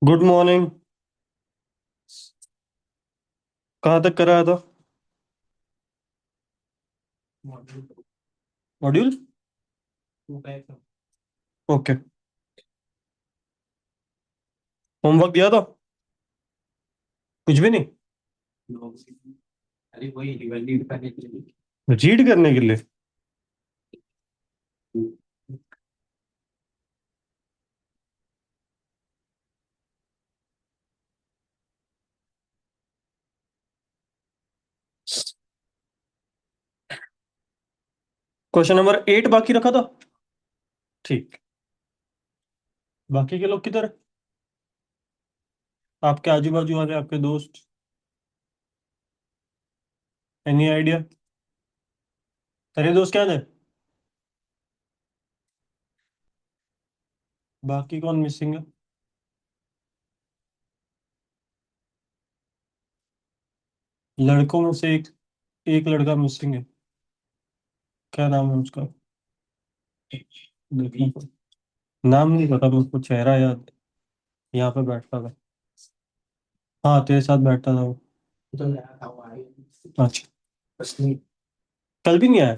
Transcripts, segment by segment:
Good morning. कहाँ तक कराया था? मॉड्यूल। ओके। होमवर्क दिया था? कुछ भी नहीं? रीड करने के लिए? क्वेश्चन नंबर 8 बाकी रखा था। ठीक। बाकी के लोग किधर है? आपके आजू बाजू वाले आपके दोस्त? Any idea? तेरे दोस्त क्या है? बाकी कौन मिसिंग है? लड़कों में से एक एक लड़का मिसिंग है। क्या नाम है उसका? देखो, नाम नहीं पता पर उसको चेहरा याद है। यहाँ पे बैठता था। हाँ, तेरे साथ बैठता था वो। अच्छा। कल भी नहीं आया?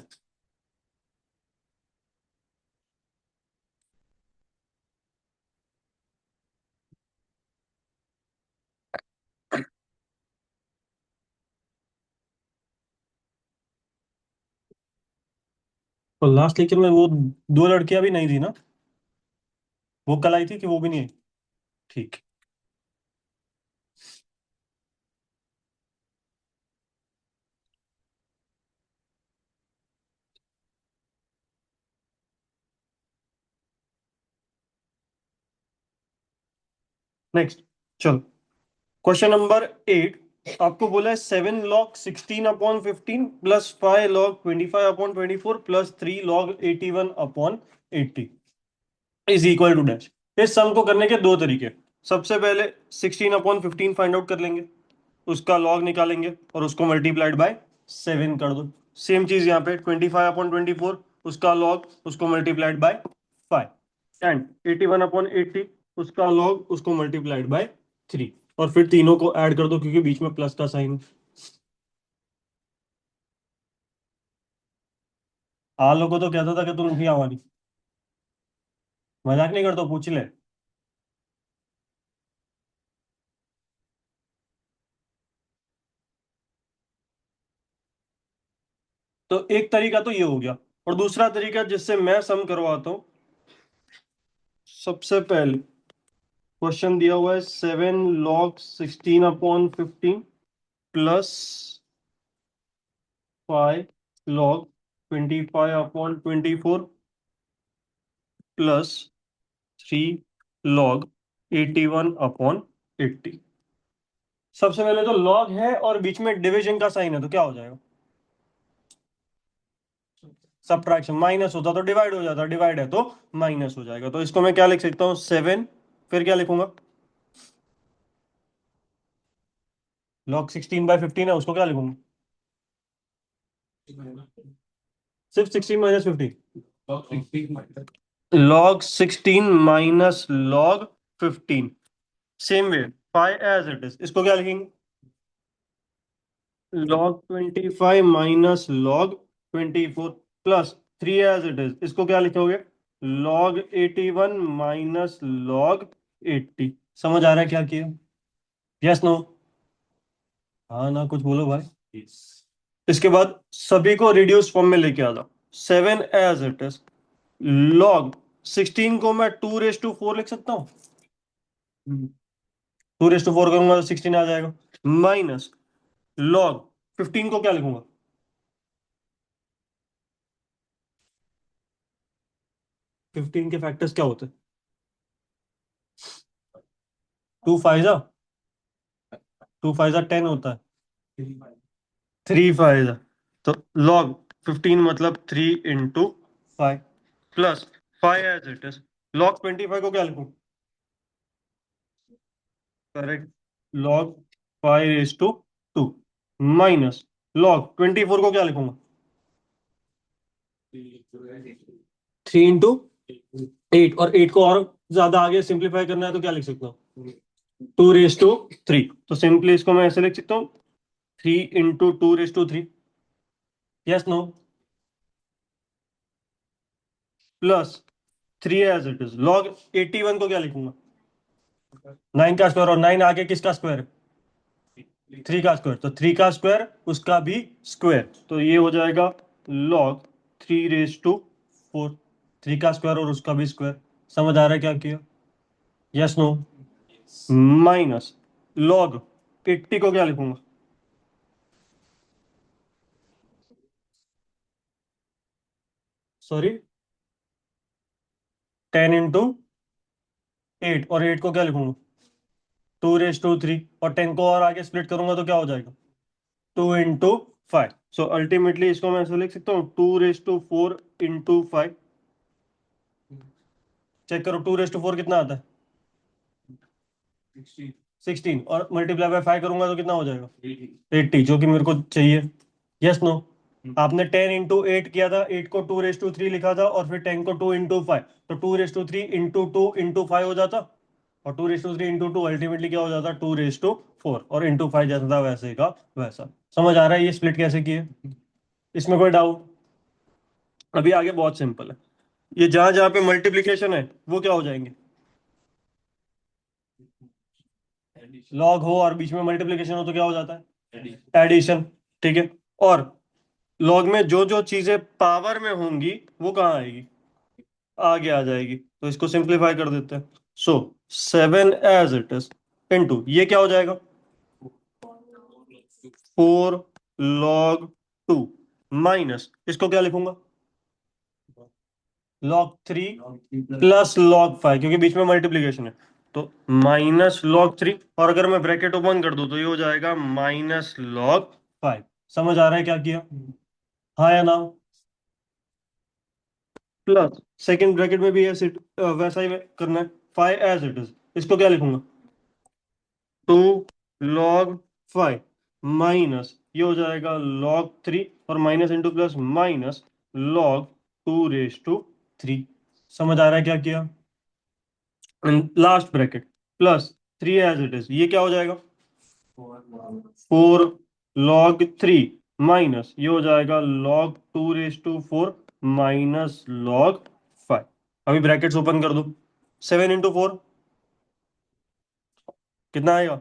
तो लास्ट लेक्चर में वो दो लड़कियां भी नहीं थी ना? वो कल आई थी कि वो भी नहीं आई? ठीक। नेक्स्ट। चलो। Question number 8। आपको बोला है 7 log 16 upon 15 plus 5 log 25 upon 24 plus 3 log 81 upon 80 is equal to dash. इस सम को करने के दो तरीके। सबसे पहले 16 upon 15 फाइंड आउट कर लेंगे, उसका लॉग निकालेंगे और उसको मल्टीप्लाइड बाय 7 कर दो। सेम चीज यहाँ पे 25 upon 24, उसका लॉग उसको मल्टीप्लाइड बाय 5 एंड 81 upon 80, उसका लॉग उसको मल्टीप्लाइड बाय 3। और फिर तीनों को ऐड कर दो क्योंकि बीच में प्लस का साइन। आलो को तो कहता था कि तुम नहीं आवानी। मजाक नहीं करता, पूछ ले। तो एक तरीका तो ये हो गया। और दूसरा तरीका जिससे मैं सम करवाता हूँ। सबसे पहले क्वेश्चन दिया हुआ है 7 log 16 upon 15 plus 5 log 25 upon 24 plus 3 log 81 upon 80। सबसे पहले तो लॉग है और बीच में डिवीजन का साइन है तो क्या हो जाएगा? सब्ट्रैक्शन। माइनस होता तो डिवाइड हो जाता, डिवाइड है तो माइनस हो जाएगा। तो इसको मैं क्या लिख सकता हूँ? 7। फिर क्या लिखूंगा? log 16/15 है, उसको क्या लिखूंगा? सिर्फ 16 - 15। log 16 - log 15। Same way 5 as it is, इसको क्या लिखेंगे? log 25 - log 24 plus 3 as it is, इसको क्या लिखोगे? log 81 - log 80। समझ आ रहा है क्या किया? Yes no? हाँ ना, कुछ बोलो भाई। इसके बाद सभी को रिड्यूस फॉर्म में लेके आ जाओ। 7 as it is। log 16 को मैं 2 raised to 4 लिख सकता हूँ। 2 raised to 4 करूंगा तो 16 आ जाएगा। माइनस log 15 को क्या लिखूंगा? 15 के फैक्टर्स क्या होते हैं? 2 5 जा 10 होता है। 3 5 जा। तो log 15 मतलब 3 × 5 plus 5 as it is। log 25 को क्या लिखूं? करेक्ट। लॉग 5/2 माइनस लॉग 24 को क्या लिखूंगा? 3/8, और 8 को और ज्यादा आगे सिंप्लीफाई करना है तो क्या लिख सकता हूँ? 2/3। तो सिंपली इसको मैं ऐसे लिख सकता हूँ, 3 × 2/3। Yes no? Plus 3 as it is log 81 को क्या लिखूंगा? 9 का स्क्वायर, और 9 आगे किसका स्क्वायर है? 3 का स्क्वायर, तो 3 का स्क्वायर उसका भी स्क्वायर, तो ये हो जाएगा लॉग 3/4। 3 का स्क्वायर और उसका भी स्क्वायर। समझ आ रहा है क्या किया? Yes no? माइनस लॉग 80 को क्या लिखूंगा? सॉरी, 10 × 8, और 8 को क्या लिखूंगा? 2/3, और 10 को और आगे स्प्लिट करूंगा तो क्या हो जाएगा? 2 × 5। सो अल्टीमेटली इसको मैं ऐसे लिख सकता हूँ, 2/4 × 5। चेक करो 2/4 कितना आता है? 16, और मल्टीप्लाई बाय 5 करूंगा तो कितना हो जाएगा? 80, जो कि मेरे को चाहिए। Yes no? आपने 10 × 8 किया था, 8 को 2/3 लिखा था, और फिर 10 को 2 × 5, तो 2/3 × 2 × 5 हो जाता, और 2/3 × 2 अल्टीमेटली क्या हो जाता? 2/4, और × 5 जैसा था वैसे का वैसा। समझ आ रहा है ये स्प्लिट कैसे किए? इसमें कोई डाउट? अभी आगे बहुत सिंपल है। ये जहां जहां पे मल्टीप्लीकेशन है वो क्या हो जाएंगे? लॉग हो और बीच में मल्टीप्लीकेशन हो तो क्या हो जाता है? एडिशन। ठीक है। और लॉग में जो जो चीजें पावर में होंगी वो कहाँ आएगी? आगे आ जाएगी, तो इसको सिंप्लीफाई कर देते हैं। सो 7 एज इट इज इंटू ये क्या हो जाएगा? 4 log 2 माइनस इसको क्या लिखूंगा? log 3 प्लस log 5, क्योंकि बीच में मल्टीप्लीकेशन है, तो -log 3, और अगर मैं ब्रैकेट ओपन कर दूं तो ये हो जाएगा -log 5। समझ आ रहा है क्या किया? हाँ या ना? प्लस सेकंड ब्रैकेट में भी ऐसे वैसा ही करना है, 5 एज इट इज। इसको क्या लिखूंगा? 2 log 5 माइनस ये हो जाएगा log 3, और minus into plus minus log 2/3। समझ आ रहा है क्या किया? Last bracket plus 3 as it is, ये क्या हो जाएगा? 4 log 3 माइनस ये हो जाएगा log 2/4 माइनस log 5। अभी ब्रैकेट्स ओपन कर दो, 7 × 4 कितना आएगा?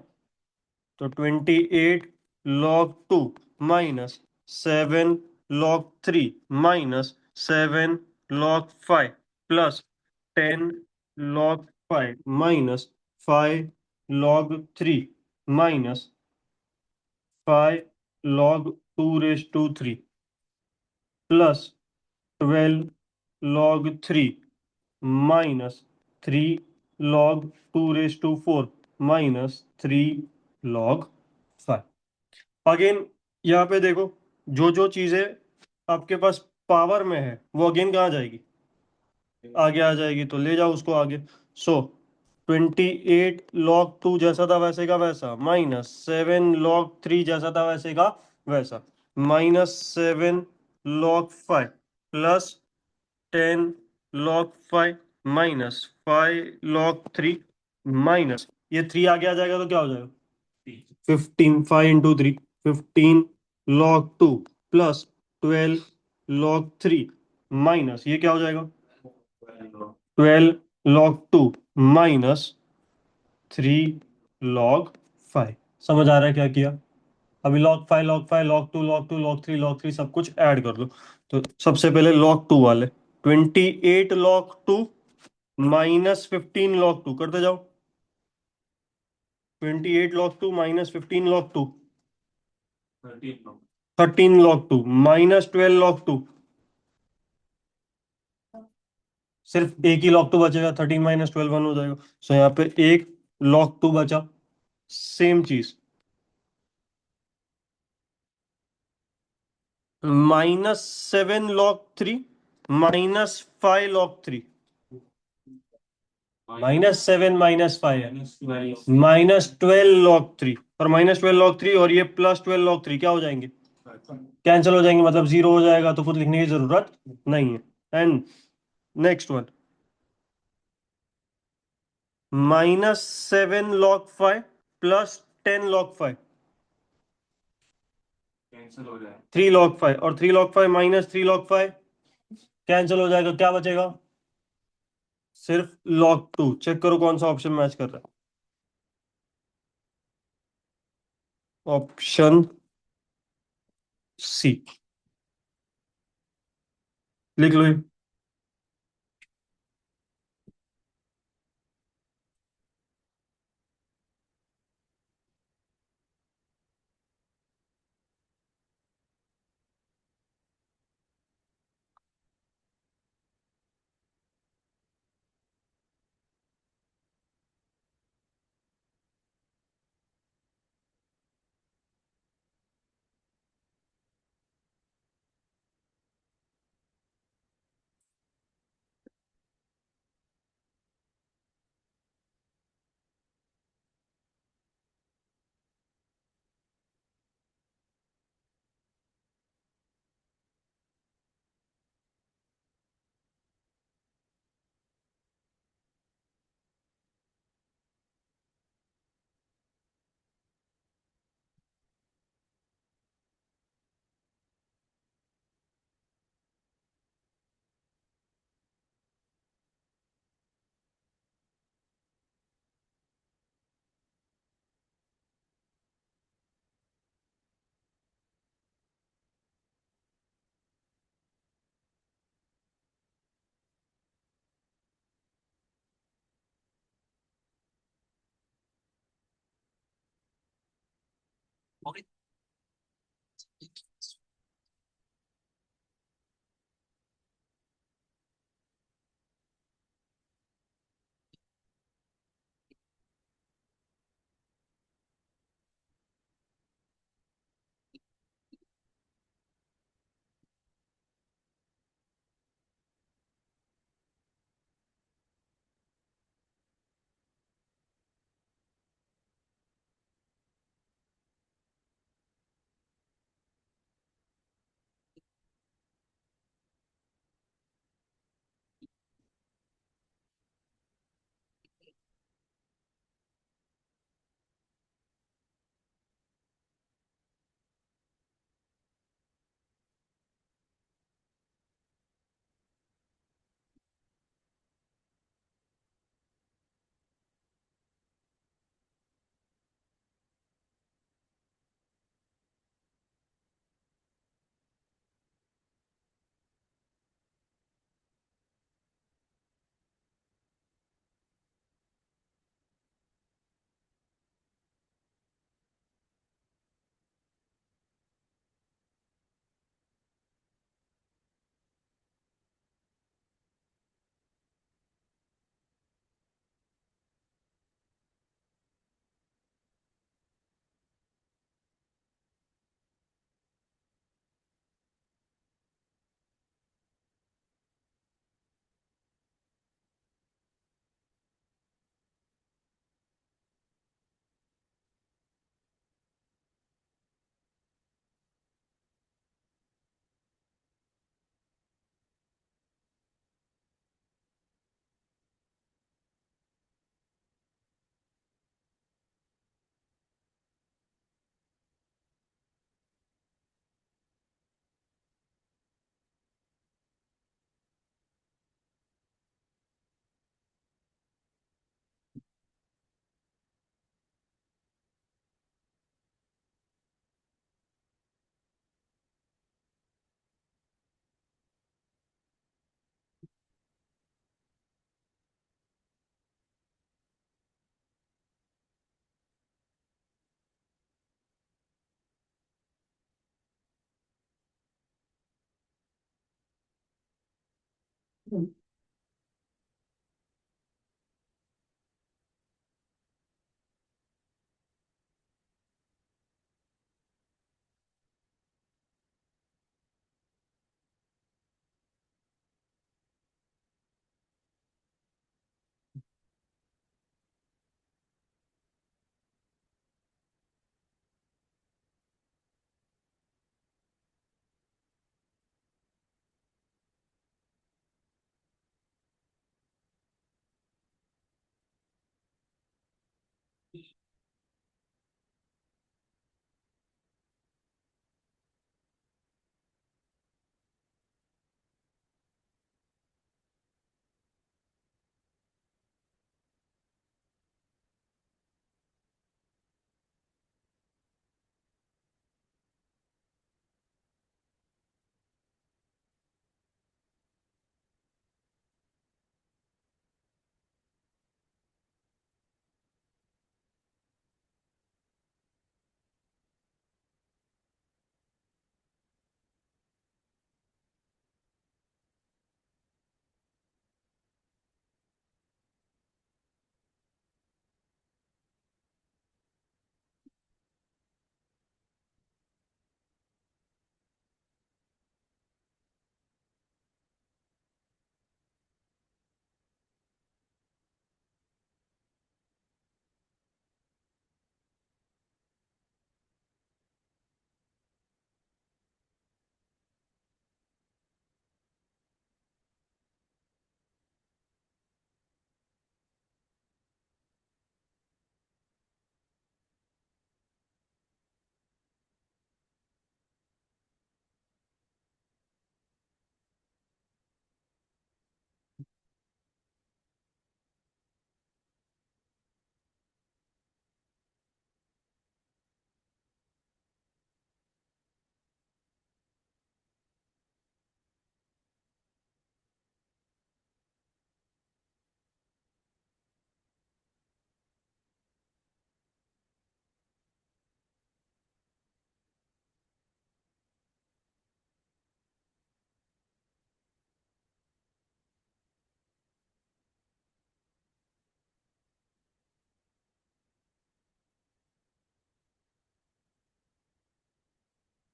तो 28 log 2 minus 7 log 3 minus 7 log 5 plus 10 log 5 minus 5 log 3 minus 5 log 2/3 plus 12 log 3 minus 3 log 2/4 minus 3 log 5। Again यहाँ पे देखो, जो जो चीजें आपके पास पावर में है वो अगेन कहाँ जाएगी? आगे आ जाएगी, तो ले जाओ उसको आगे। सो 28 log 2 जैसा था वैसे का वैसा, माइनस 7 log 3 जैसा था वैसे का वैसा, minus 7 log 5 plus 10 log 5 minus 5 log 3 minus ये 3 आगे आ जाएगा तो क्या हो जाएगा? 15, 5 × 3, 15 log 2 प्लस 12 log 3 माइनस ये क्या हो जाएगा? 12 log 2 माइनस 3 log 5। समझ आ रहा है क्या किया? अभी log 5 log 5 log 2 log 2 log 3 सब कुछ ऐड कर लो। तो सबसे पहले log 2 वाले, 28 log 2 माइनस 15 log 2 करते जाओ। 28 log 2 minus 15 log 2, 13 log 2 minus 12 log 2। सिर्फ एक ही log 2 बचेगा, 13 माइनस 12 1 हो जाएगा। सो यहाँ पे एक log 2 बचा। सेम चीज, -7 log 3 माइनस 5 log 3। -7 -5 -12 log 3 और -12 log 3 और ये +12 log 3 क्या हो जाएंगे? कैंसिल हो जाएंगे, मतलब जीरो हो जाएगा, तो कुछ लिखने की जरूरत नहीं है। And next one, -7 log 5 +10 log 5, 3 log 5 और 3 log 5 -3 log 5 कैंसिल हो जाएगा, क्या बचेगा? सिर्फ log 2। चेक करो कौन सा ऑप्शन मैच कर रहा है। ऑप्शन सी, लिख लो ये।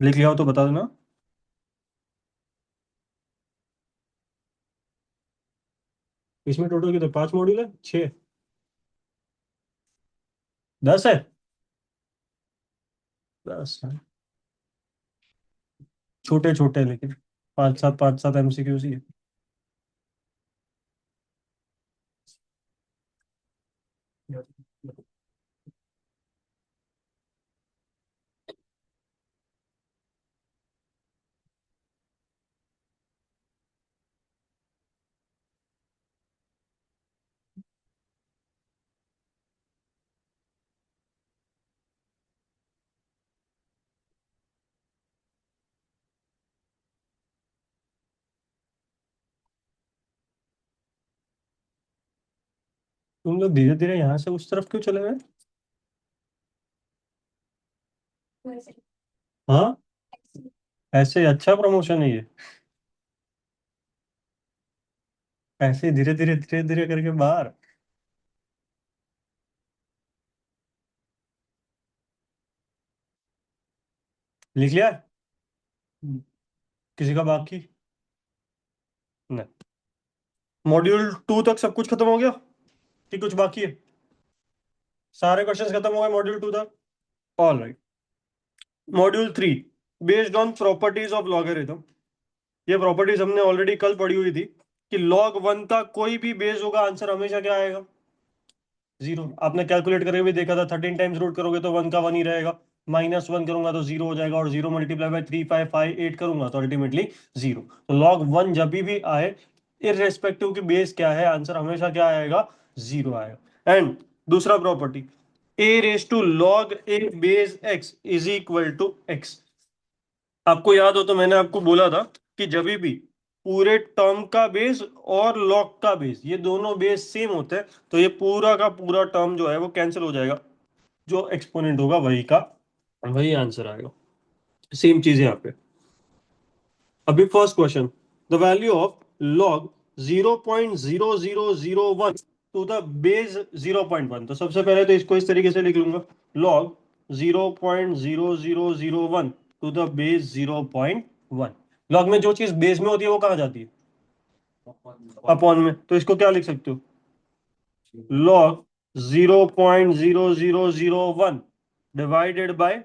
लिख लिया हो तो बता देना। इसमें टोटल कितने, 5 मॉड्यूल है, 6, 10 है? 10 है। छोटे छोटे लेकिन, 5-7 5-7 MCQs ही है। तुम लोग धीरे धीरे यहाँ से उस तरफ क्यों चले गए? हाँ, ऐसे अच्छा प्रमोशन है ये। ऐसे धीरे धीरे धीरे धीरे करके बाहर। लिख लिया? किसी का बाकी? नहीं। मॉड्यूल 2 तक सब कुछ खत्म हो गया कि कुछ बाकी है? सारे क्वेश्चंस खत्म हो गए मॉड्यूल 2 तक? All right. Module 3, based on properties of logarithm. ये प्रॉपर्टीज हमने ऑलरेडी कल पढ़ी हुई थी कि log 1 का कोई भी बेस होगा, आंसर हमेशा क्या आएगा? 0। आपने कैलकुलेट करके भी देखा था, 13 टाइम्स रूट करोगे तो 1 का 1 ही रहेगा, -1 करूंगा तो 0 हो जाएगा, और 0 × 3 5 5 8 करूंगा तो अल्टीमेटली 0। तो log 1 जब भी आए, इररेस्पेक्टिव की बेस क्या है, आंसर हमेशा क्या आएगा? 0 आएगा। एंड दूसरा property, a⁻log a base x is equal to x। आपको याद हो तो मैंने आपको बोला था कि जब भी पूरे टर्म का बेस और लॉग का बेस, ये दोनों बेस सेम होते हैं, तो ये पूरा का पूरा टर्म जो है वो कैंसिल हो जाएगा। जो एक्सपोनेंट होगा वही का वही आंसर आएगा। सेम चीज है यहाँ पे। अभी first question, the value of log 0.0001 to the base 0.1। तो सबसे पहले तो इसको इस तरीके से लिख लूंगा, लॉग 0.0001 टू द बेस 0.1। लॉग में जो चीज बेस में होती है वो कहाँ जाती है? अपॉन में। तो इसको क्या लिख सकते हो? Log 0.0001 divided by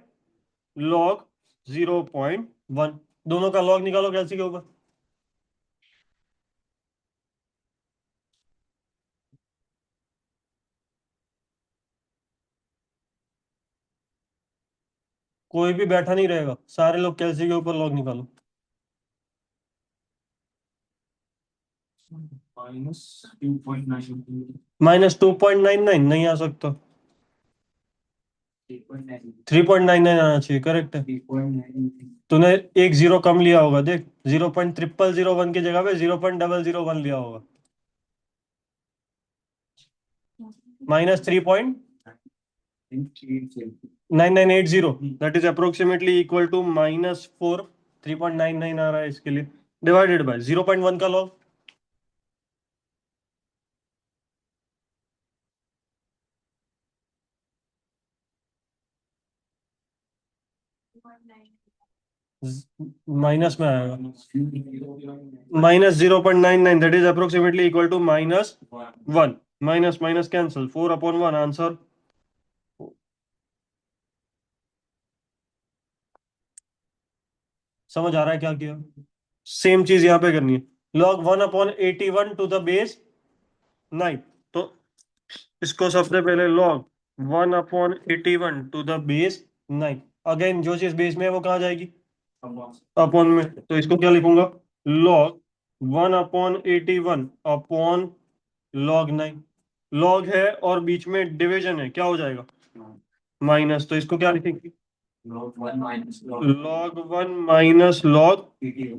log 0.1। दोनों का लॉग निकालो कैसे के ऊपर। कोई भी बैठा नहीं रहेगा, सारे लोग कैलसी के ऊपर लॉग निकालो। -2.99 नहीं आ सकता। 3.99 आना चाहिए, करेक्ट है। तूने एक जीरो कम लिया होगा, देख 0.0001 की जगह पे 0.001 लिया होगा। -3.9980, that is approximately equal to -4। 3.99 आ रहा है इसके लिए, डिवाइडेड बाय 0.1 का लॉग। माइनस में आएगा। -0.99, that is approximately equal to -1। Minus minus cancel, 4/1 answer. समझ आ रहा है क्या किया? सेम चीज यहाँ पे करनी है। Log 1/81 to the base 9। तो इसको सबसे पहले log 1/81 to the base 9। Again जो चीज बेस में है वो कहाँ जाएगी? अपॉन में। तो इसको क्या लिखूंगा? Log 1/81 upon log 9। लॉग है और बीच में डिवीजन है, क्या हो जाएगा? माइनस। तो इसको क्या लिखेंगे? log 1 - log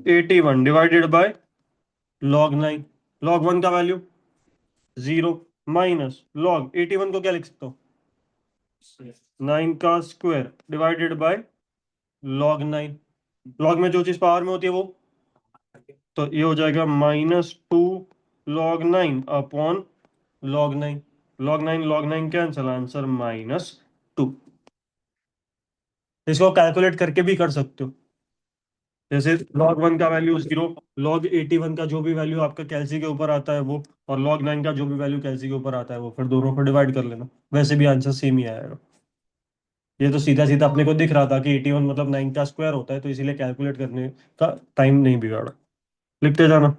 81 divided by log 9। log 1 का वैल्यू 0, माइनस log 81 को क्या लिख सकता हूँ? 9 का square divided by log 9। Log में जो चीज पावर में होती है वो, तो ये हो जाएगा -2 log 9 upon log 9। log 9 cancel, answer -2। इसको कैलकुलेट करके भी कर सकते हो। जैसे log 1 का वैल्यू 0, log 81 का जो भी वैल्यू आपका कैलसी के ऊपर आता है वो, और log 9 का जो भी वैल्यू कैलसी के ऊपर आता है वो, फिर दोनों को डिवाइड कर लेना, वैसे भी आंसर सेम ही आएगा। ये तो सीधा सीधा अपने को दिख रहा था कि 81 मतलब 9 का स्क्वायर होता है, तो इसीलिए कैलकुलेट करने का टाइम नहीं बिगाड़ा। लिखते जाना।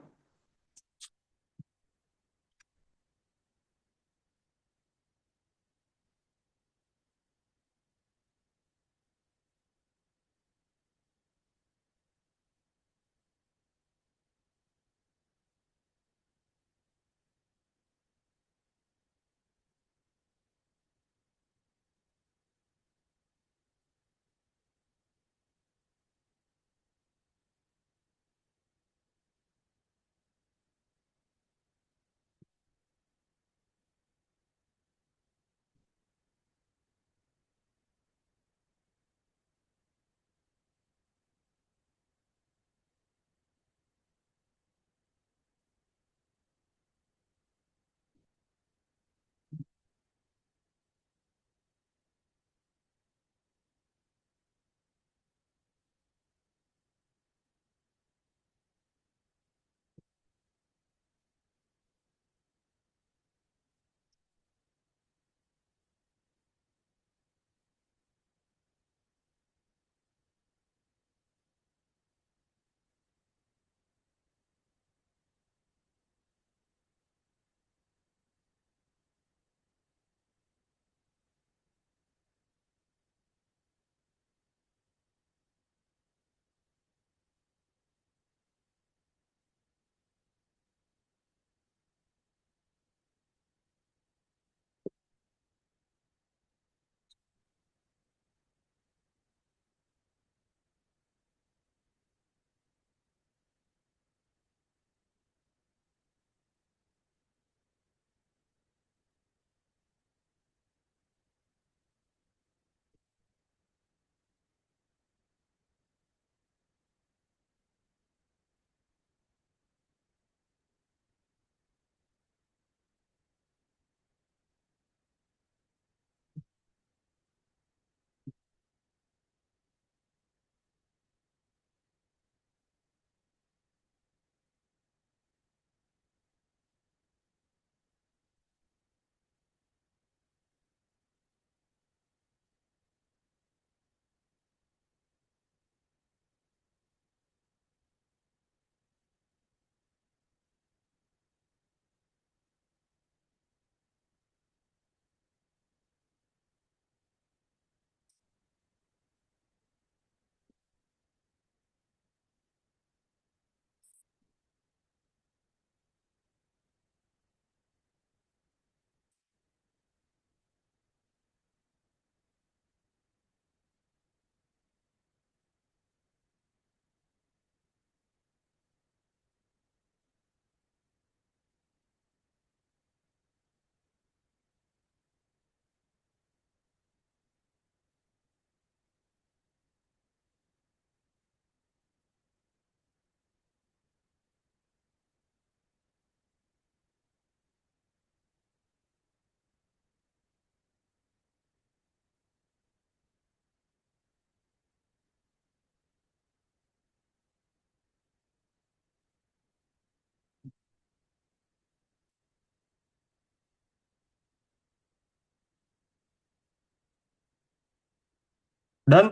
डन।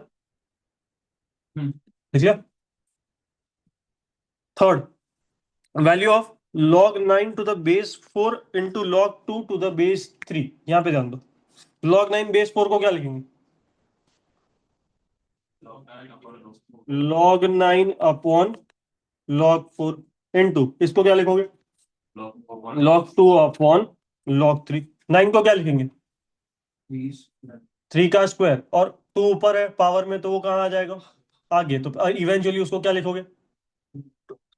लिख लिया। Third, value of log 9 to the base 4 into log 2 to the base 3। यहां पे ध्यान दो, log 9 base 4 को क्या लिखेंगे? log 9 upon log 4 इंटू इसको क्या लिखोगे? log 2 upon log 3। 9 को क्या लिखेंगे? 3 का स्क्वायर, और 2 ऊपर है पावर में तो वो कहाँ आ जाएगा? आगे। तो इवेंचुअली उसको क्या लिखोगे?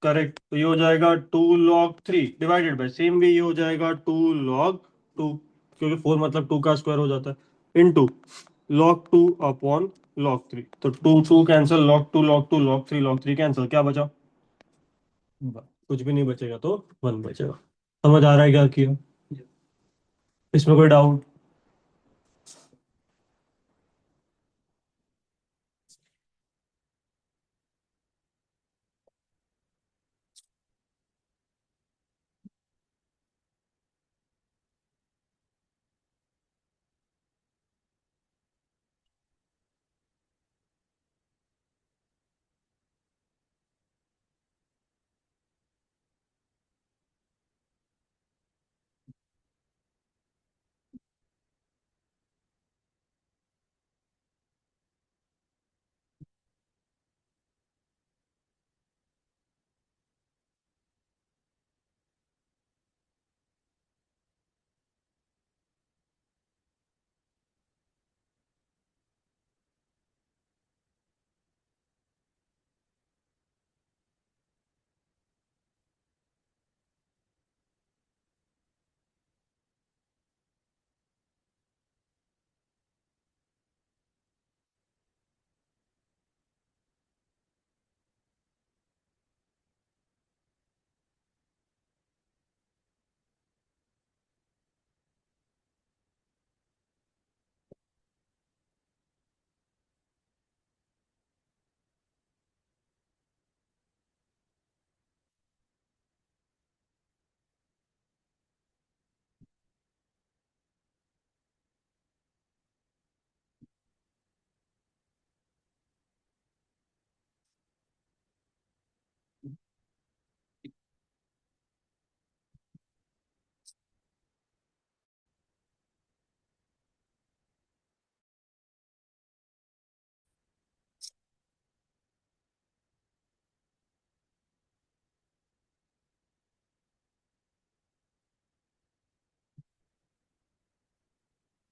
करेक्ट। तो ये हो जाएगा 2 log 3 divided by same way ये हो जाएगा 2 log 2, क्योंकि 4 मतलब 2 का स्क्वायर हो जाता है, इनटू log 2 upon log 3। तो 2 2 cancel, log 2 log 2 log 3 cancel, क्या बचा? कुछ भी नहीं बचेगा तो 1 बचेगा। समझ आ रहा है क्या किया? इसमें कोई doubt?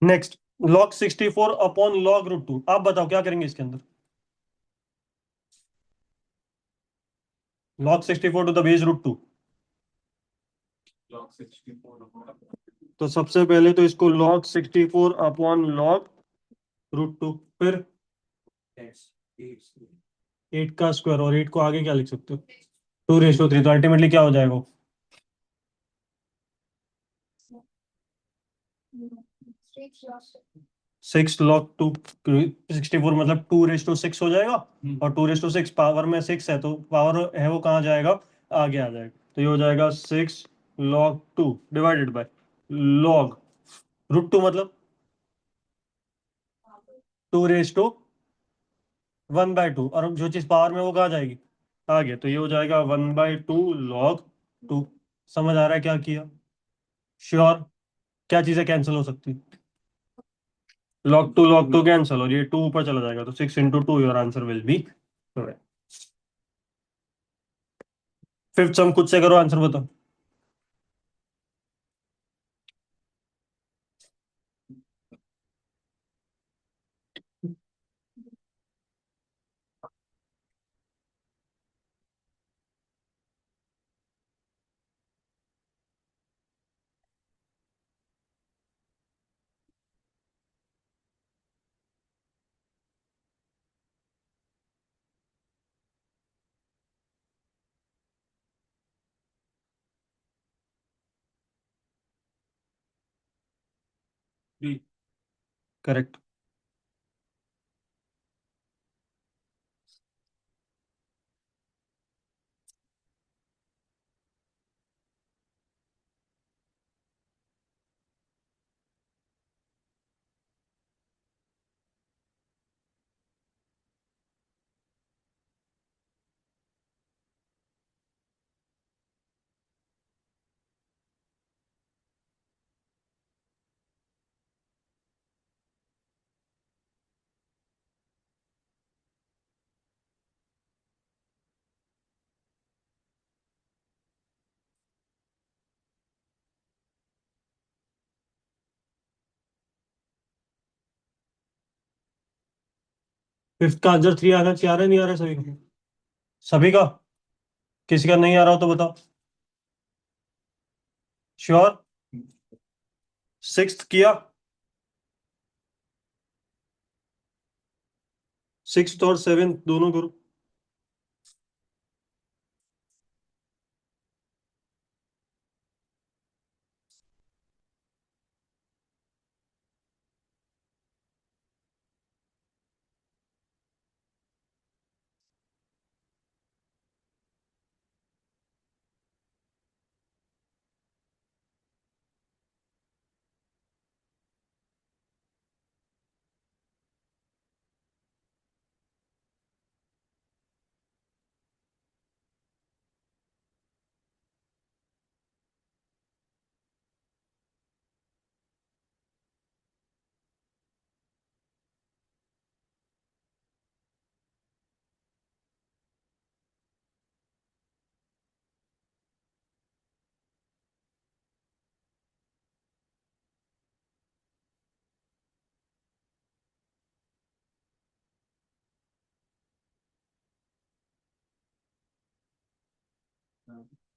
Next, log 64 upon log √2। आप बताओ क्या करेंगे इसके अंदर? log 64 to the base √2। तो सबसे पहले तो इसको log 64 upon log √2, फिर 8 का स्क्वायर, और 8 को आगे क्या लिख सकते हो? 2/3। तो अल्टीमेटली क्या हो जाएगा? 6 log 2। 64 मतलब 2/6 हो जाएगा, और 2/6 पावर में 6 है, तो पावर है वो कहाँ जाएगा? आगे आ जाएगा। तो ये हो जाएगा 6 log 2 डिवाइडेड बाय log √2 मतलब 2/1/2, और जो चीज पावर में वो कहाँ जाएगी? आगे। तो ये हो जाएगा 1/2 log 2। समझ आ रहा है क्या किया? श्योर? क्या चीजें कैंसिल हो सकती? log 2 कैंसिल, और ये 2 ऊपर चला जाएगा, तो 6 into 2 your answer will B correct. Fifth सम खुद से करो, आंसर बताओ। करेक्ट। फिफ्थ का आंसर 3 आ रहा है, क्या आ रहा है, नहीं आ रहा है सभी का? सभी का? किसी का नहीं आ रहा हो तो बताओ। श्योर? सिक्स्थ किया? सिक्स्थ और सेवेंथ दोनों करो।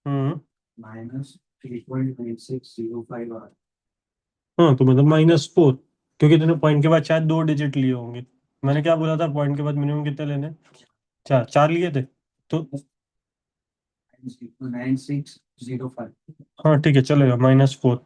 हम्म। हाँ तो मतलब -4, क्योंकि तूने पॉइंट के बाद शायद 2 डिजिट लिए होंगे। मैंने क्या बोला था, पॉइंट के बाद मिनिमम कितने लेने? चार, चार लिए थे तो। हाँ ठीक है, चलेगा, -4।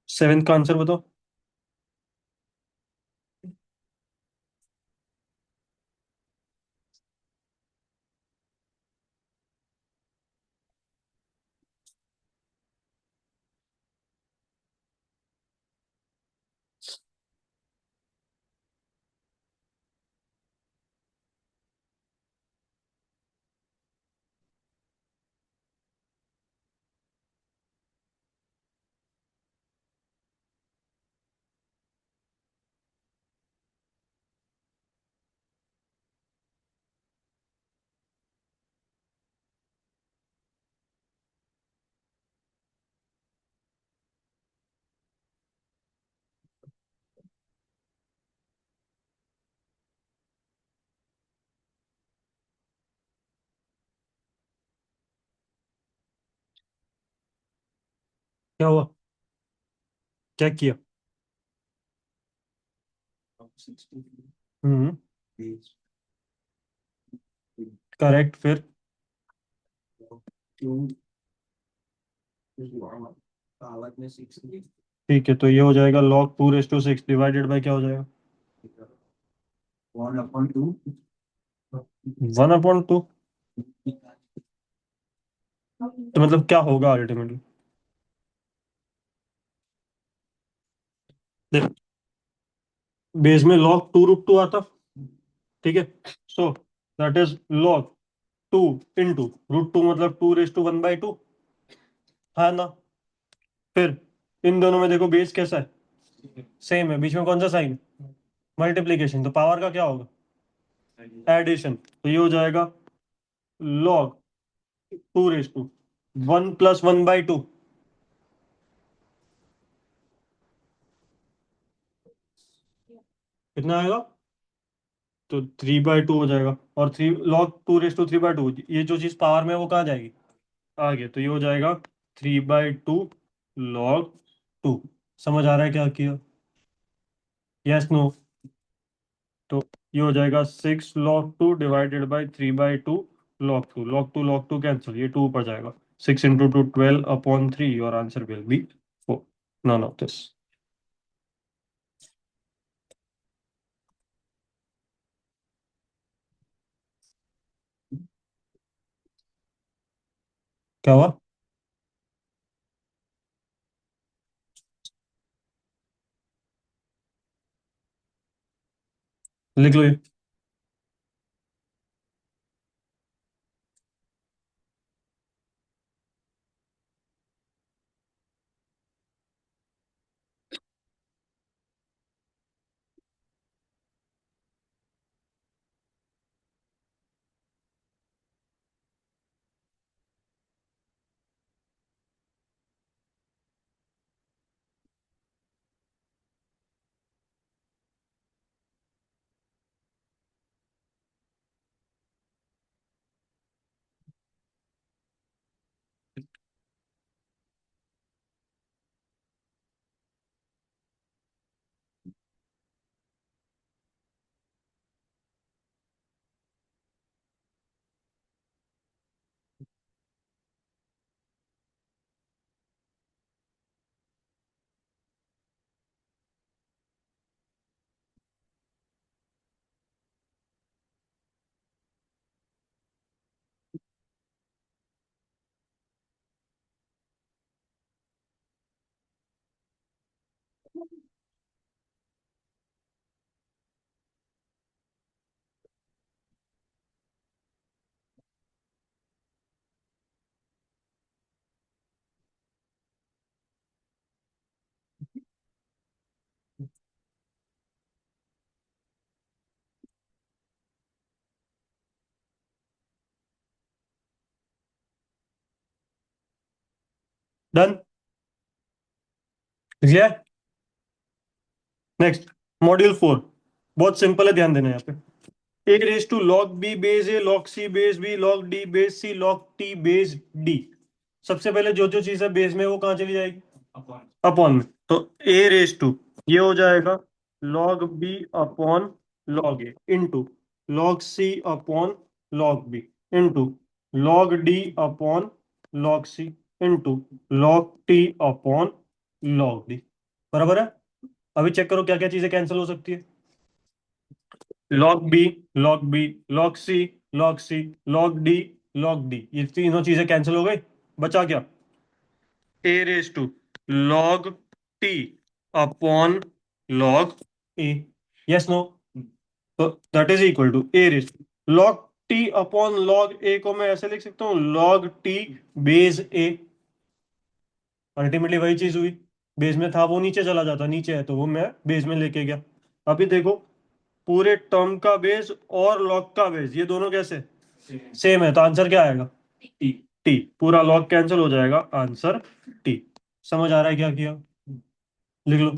7th का आंसर बताओ। क्या हुआ? क्या किया? हम्म। करेक्ट, फिर? ठीक है, तो ये हो जाएगा log 2⁻6 डिवाइडेड बाय क्या हो जाएगा? 1/2। तो मतलब क्या होगा अल्टीमेटली? देख, बेस में log 2√2 आता, ठीक है। सो दैट इज log 2 × √2, मतलब 2⁻1/2। हाँ ना? फिर इन दोनों में देखो बेस कैसा है, सेम है, बीच में कौन सा साइन? मल्टीप्लीकेशन, तो पावर का क्या होगा? एडिशन, तो ये हो जाएगा log 2⁻1 + 1/2। कितना आएगा? तो 3/2 हो जाएगा, और 3 log 2 रेस टू 3/2, ये जो चीज़ पावर में है, वो कहाँ जाएगी, आगे। तो ये हो जाएगा 3/2 log 2। समझ आ रहा है क्या किया? Yes no? तो ये हो जाएगा 6 log 2 divided by 3/2 log 2। log 2 cancel, ये 2 ऊपर जाएगा। 6 × 2 12/3, your answer will be 4। None of this. क्या हुआ? लिख लो ये। डन। लिख लिया। Next, module 4। बहुत सिंपल है, ध्यान देना यहाँ पे। A⁻log b base a log c base b log d base c log t base d। सबसे पहले जो जो चीज है बेस में, वो कहाँ चली जाएगी, अपॉन में। तो A⁻, ये हो जाएगा log b/log a into log c/log b into log d/log c into log t/log d। बराबर है? अभी चेक करो क्या क्या चीजें कैंसिल हो सकती है। log b log c log d log d, ये तीनों चीजें कैंसिल हो गई। बचा क्या? A⁻log t/log a। Yes no? तो that is equal to A⁻log t/log a को मैं ऐसे लिख सकता हूँ, log t base a। Ultimately वही चीज हुई, बेस में था वो नीचे चला जाता, नीचे है तो वो मैं बेस में लेके गया। अभी देखो, पूरे टर्म का बेस और लॉग का बेस, ये दोनों कैसे सेम है, तो आंसर क्या आएगा, टी। टी, पूरा लॉग कैंसिल हो जाएगा, आंसर टी। समझ आ रहा है क्या किया? लिख लो।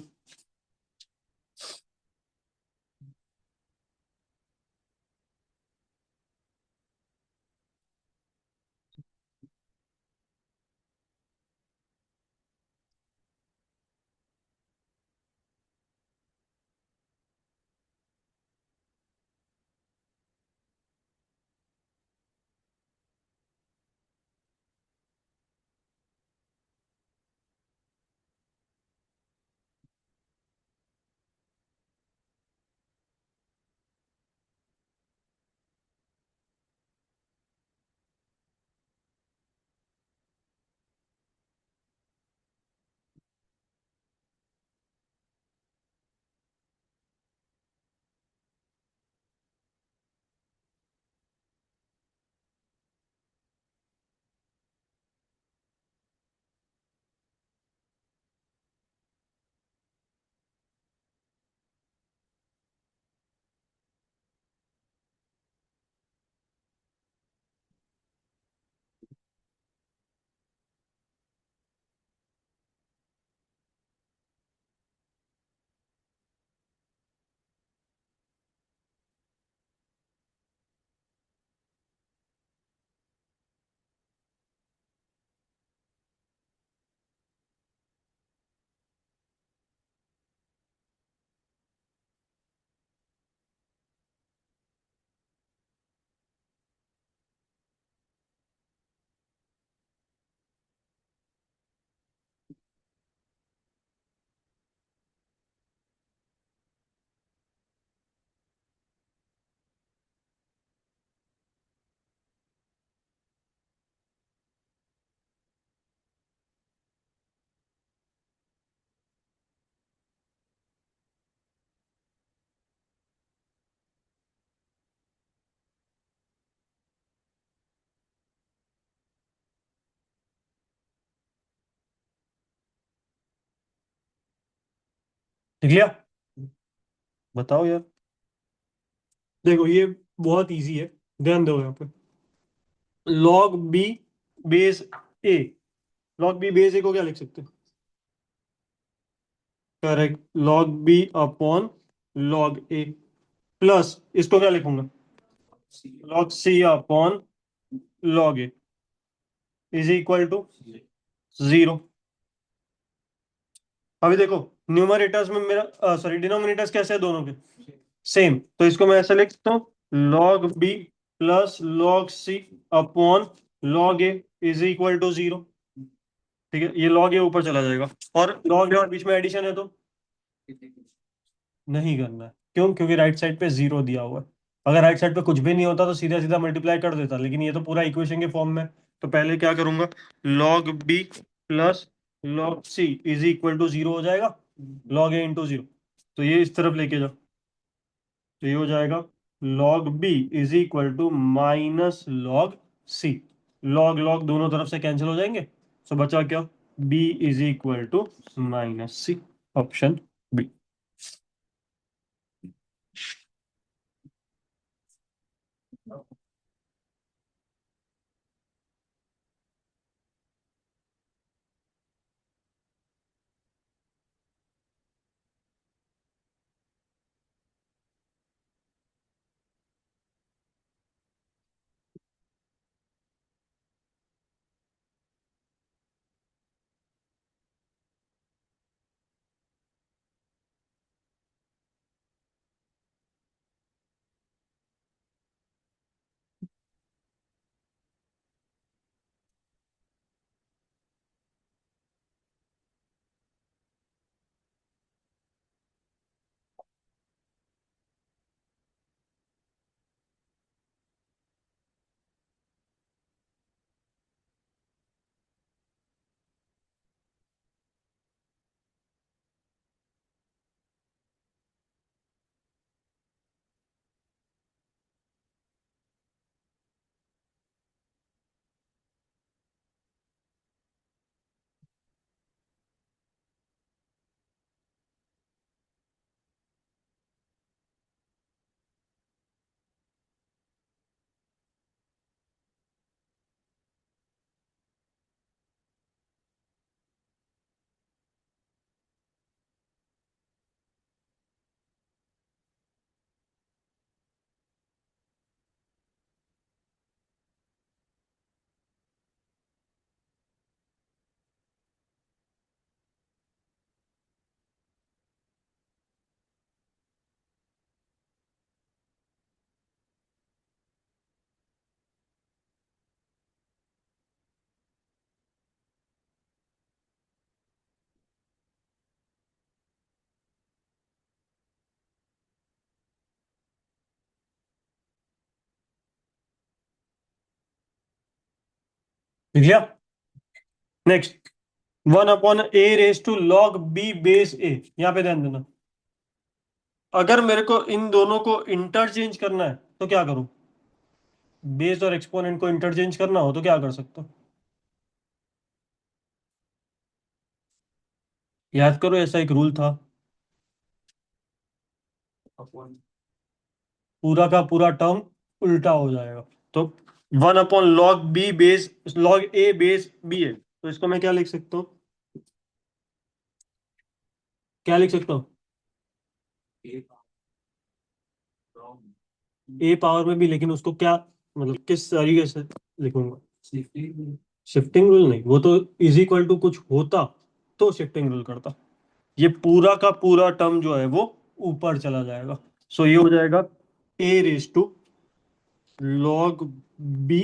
लिख लिया? बताओ यार। देखो ये बहुत इजी है, ध्यान दो यहाँ पे। Log B base A, log B base A को क्या लिख सकते हैं? Correct, log B upon log A, plus इसको क्या लिखूंगा? Log C upon log A is equal to zero. अभी देखो, न्यूमरेटर्स में मेरा सॉरी डिनोमिनेटर्स कैसे है दोनों के? सेम, तो इसको मैं ऐसे लिख सकता हूँ, log b plus log C upon log A is equal to zero. ठीक है, ये लॉग ए ऊपर चला जाएगा, और लॉग ए और बीच में एडिशन है तो नहीं करना है। क्यों? क्योंकि राइट साइड पे जीरो दिया हुआ है। अगर राइट साइड पे कुछ भी नहीं होता तो सीधा सीधा मल्टीप्लाई कर देता, लेकिन ये तो पूरा इक्वेशन के फॉर्म में। तो पहले क्या करूंगा, log b plus log c is equal to zero हो जाएगा, लॉग ए इंटू जीरो। तो ये इस तरफ लेके जाओ, तो ये हो जाएगा log B is equal to minus log C. Log log दोनों तरफ से कैंसिल हो जाएंगे, सो बचा क्या? B is equal to minus C, option B. लिख लिया? Next, one upon A raise to log B base A, यहां पे ध्यान देना। अगर मेरे को इन दोनों को इंटरचेंज करना है तो क्या करूं? बेस और एक्सपोनेंट को इंटरचेंज करना हो तो क्या कर सकता हूं? याद करो, ऐसा एक रूल था। पूरा का पूरा टर्म उल्टा हो जाएगा, तो one upon log B base log A base B है, तो इसको मैं क्या लिख सकता हूँ? क्या लिख सकता हूँ? ए पावर में भी, लेकिन उसको क्या, मतलब किस तरीके से लिखूंगा? शिफ्टिंग रूल नहीं, वो तो इज इक्वल टू कुछ होता तो शिफ्टिंग रूल करता। ये पूरा का पूरा टर्म जो है वो ऊपर चला जाएगा, सो ये हो जाएगा A raise to log B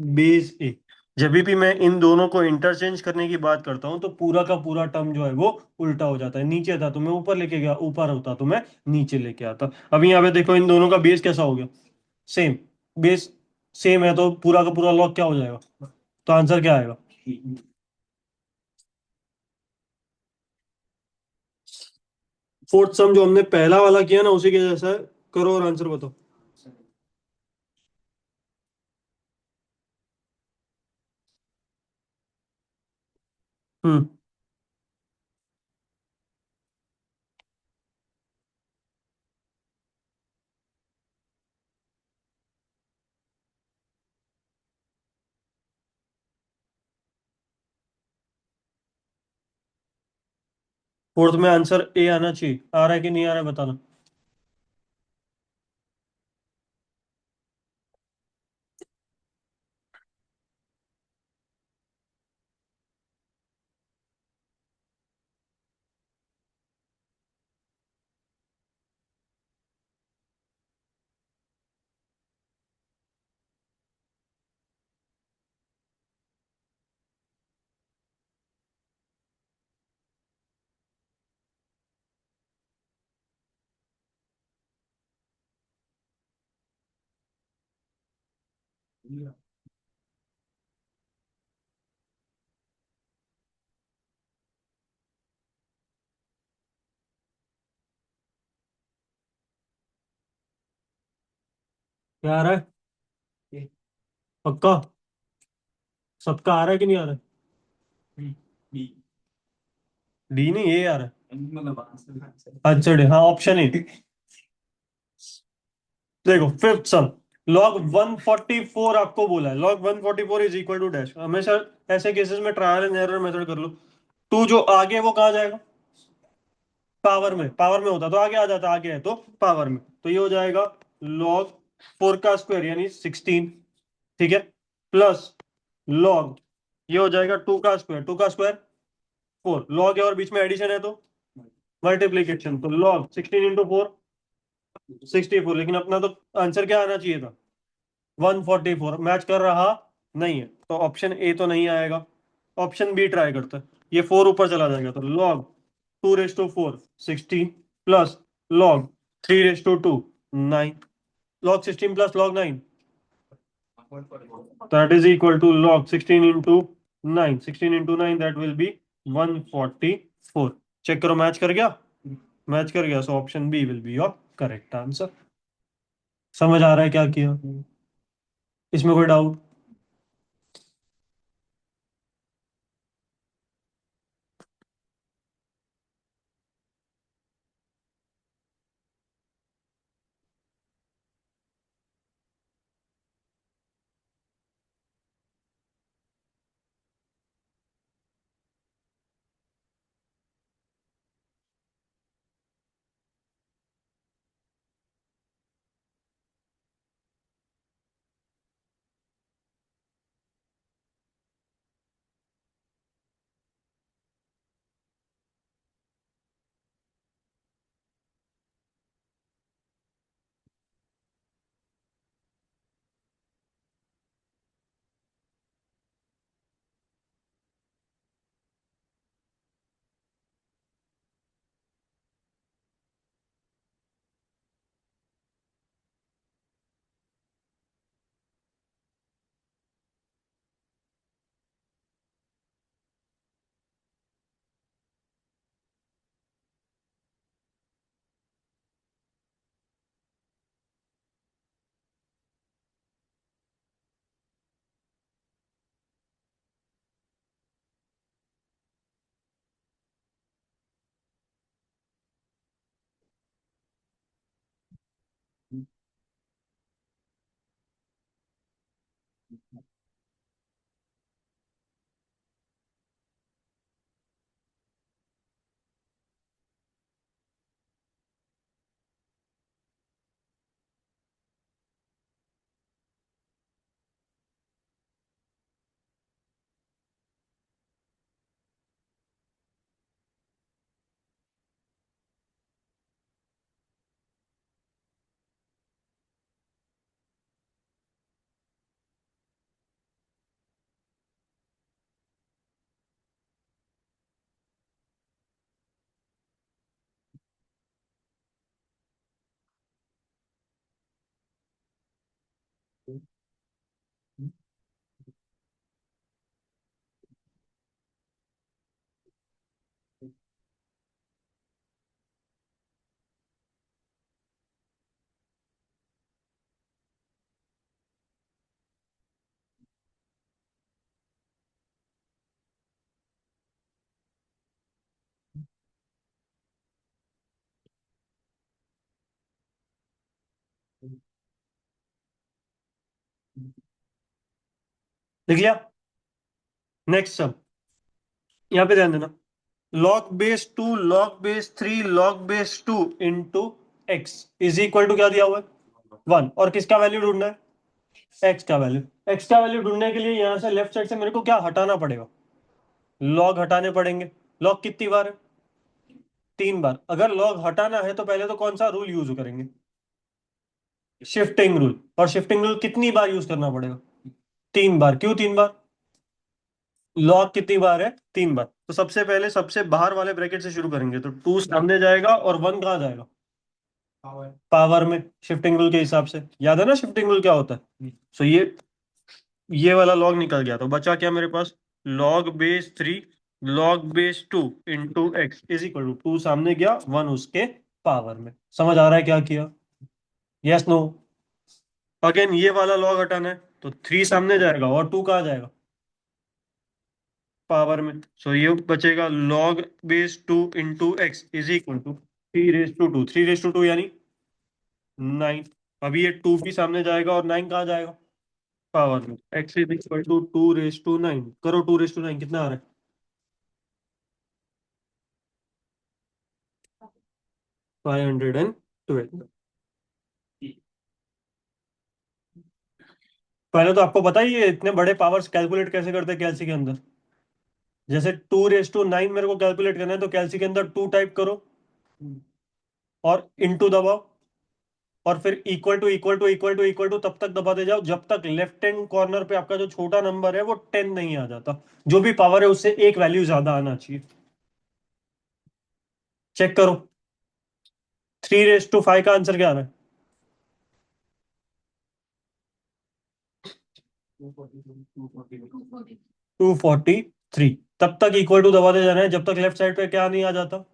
base A. जब भी मैं इन दोनों को इंटरचेंज करने की बात करता हूं तो पूरा का पूरा टर्म जो है वो उल्टा हो जाता है। नीचे था तो मैं ऊपर लेके गया, ऊपर होता तो मैं नीचे लेके आता। अभी यहाँ पे देखो, इन दोनों का बेस कैसा हो गया? सेम। बेस सेम है तो पूरा का पूरा लॉग क्या हो जाएगा? तो आंसर क्या आएगा? फोर्थ सम जो हमने पहला वाला किया ना, उसी के जैसा है। करो और आंसर बताओ। हम्म। फोर्थ में आंसर ए आना चाहिए, आ रहा है कि नहीं आ रहा है बताना। क्या आ रहा है पक्का? सबका आ रहा है कि नहीं आ रहा है? डी नहीं, ये आ रहा है। अच्छा डी, हाँ ऑप्शन ए। देखो फिफ्थ सम, log 144 आपको बोला है, log 144 is equal to dash. हमेशा ऐसे केसेस में ट्रायल एंड एरर मेथड कर लो। टू जो आगे है वो कहाँ जाएगा? पावर में, पावर में होता तो आगे आ जाता, आगे है तो पावर में, तो ये हो जाएगा log 4 का स्क्वायर यानी 16, ठीक है, प्लस log, ये हो जाएगा 2 का स्क्वायर, 2 का स्क्वायर 4, log है और बीच में एडिशन है तो मल्टीप्लीकेशन, तो log 16 into 4 64, लेकिन अपना तो आंसर क्या आना चाहिए था? 144 मैच कर रहा नहीं है, तो ऑप्शन ए तो नहीं आएगा। ऑप्शन बी ट्राई करते हैं, ये 4 ऊपर चला जाएगा तो log 2 raise to 4 16 plus log 3 raise to 2 9, log 16 plus log 9 that is equal to log 16 into 9, 16 into 9 that will be 144। Check करो मैच कर गया, मैच कर गया, so option b will be your correct answer. समझ आ रहा है क्या किया इसमें, कोई डाउट? लिख लिया। नेक्स्ट सब, यहाँ पे ध्यान देना, log base 2 log base 3 log base 2 into x is equal to क्या दिया हुआ है 1। और किसका वैल्यू ढूंढना है एक्स का वैल्यू। एक्स का वैल्यू ढूंढने के लिए यहां से लेफ्ट साइड से मेरे को क्या हटाना पड़ेगा लॉग हटाने पड़ेंगे। लॉग कितनी बार है 3 बार। अगर लॉग हटाना है तो पहले तो कौन सा रूल यूज करेंगे शिफ्टिंग रूल। और शिफ्टिंग रूल कितनी बार यूज करना पड़ेगा 3 बार। क्यों 3 बार लॉग कितनी बार है 3 बार। तो सबसे पहले सबसे बाहर वाले ब्रैकेट से शुरू करेंगे तो 2 सामने जाएगा और 1 कहाँ जाएगा पावर में शिफ्टिंग रूल के हिसाब से। याद है ना शिफ्टिंग रूल क्या होता है। सो ये वाला लॉग निकल गया तो बचा क्या मेरे पास log base 3 log base 2 into x is equal to 2 सामने गया 1 उसके पावर में। समझ आ रहा है क्या किया यस नो। अगेन ये वाला लॉग हटाना है तो 3 सामने जाएगा और 2 कहाँ जाएगा पावर में। सो ये बचेगा log base 2 into x is equal to 3 raise to 2 3 raise to 2 यानी 9। अभी ये 2 भी सामने जाएगा और 9 कहाँ जाएगा पावर में। X is equal to 2 raise to 9 करो 2 रेस टू 9 कितना आ रहा है 512। पहले तो आपको पता ही है इतने बड़े पावर्स कैलकुलेट कैसे करते हैं कैलसी के अंदर। जैसे 2 रेस टू 9 मेरे को कैलकुलेट करना है तो कैलसी के अंदर 2 टाइप करो और इनटू दबाओ और फिर equal to equal to equal to equal to तब तक दबाते जाओ जब तक लेफ्ट हैंड कॉर्नर पे आपका जो छोटा नंबर है वो 10 नहीं आ जाता। जो भी पावर है उससे एक वैल्यू ज्यादा आना चाहिए। चेक करो 3 रेस टू 5 का आंसर क्या आ रहा है 243। तब तक इक्वल टू दबाते जाना है जब तक लेफ्ट साइड पे क्या नहीं आ जाता